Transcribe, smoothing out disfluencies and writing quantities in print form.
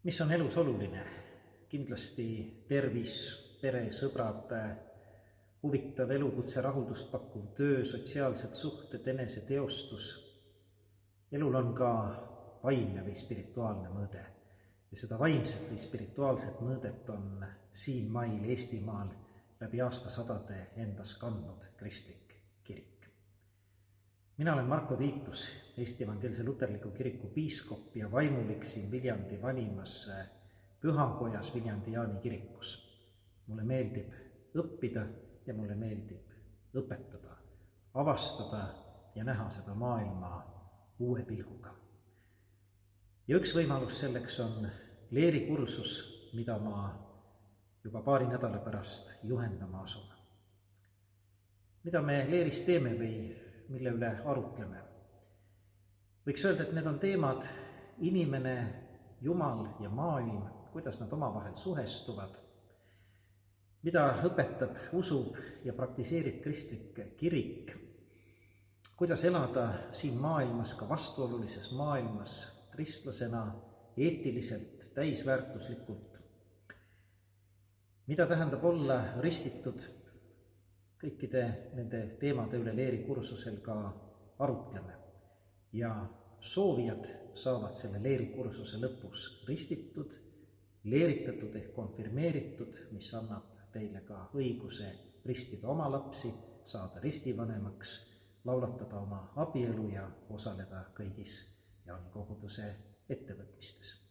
Mis on elus oluline? Kindlasti tervis, pere, sõbrad, huvitav elukutse, rahuldust pakkuv töö, sotsiaalsed suhted, eneseteostus. Elul on ka vaimne või spirituaalne mõõde. Ja seda vaimset või spirituaalset mõõdet on siin mail Eestimaal läbi aastasadade endas kandnud kristlik kirik. Mina olen Marko Tiitus, Eesti Evangeelse Luterliku Kiriku piiskop ja vaimulik siin Viljandi vanimas Pühakojas Viljandi Jaani kirikus. Mulle meeldib õppida ja mulle meeldib õpetada, avastada ja näha seda maailma uue pilguga. Ja üks võimalus selleks on leerikursus, mida ma juba paari nädala pärast juhendama asun. Mida me leeris teeme või mille üle arutleme? Võiks öelda, et need on teemad inimene, Jumal ja maailm, kuidas nad omavahel suhestuvad, mida õpetab, usub ja praktiseerib kristlik kirik, kuidas elada siin maailmas, ka vastuolulises maailmas, kristlasena eetiliselt, täisväärtuslikult. Mida tähendab olla ristitud? Kõikide nende teemade üle leerikursusel ka arutleme. Ja soovijad saavad selle leerikursuse lõpus ristitud, leeritatud ehk konfirmeeritud, mis annab teile ka õiguse ristida oma lapsi, saada ristivanemaks, laulatada oma abielu ja osaleda kõigis Jaani koguduse ettevõtmistes.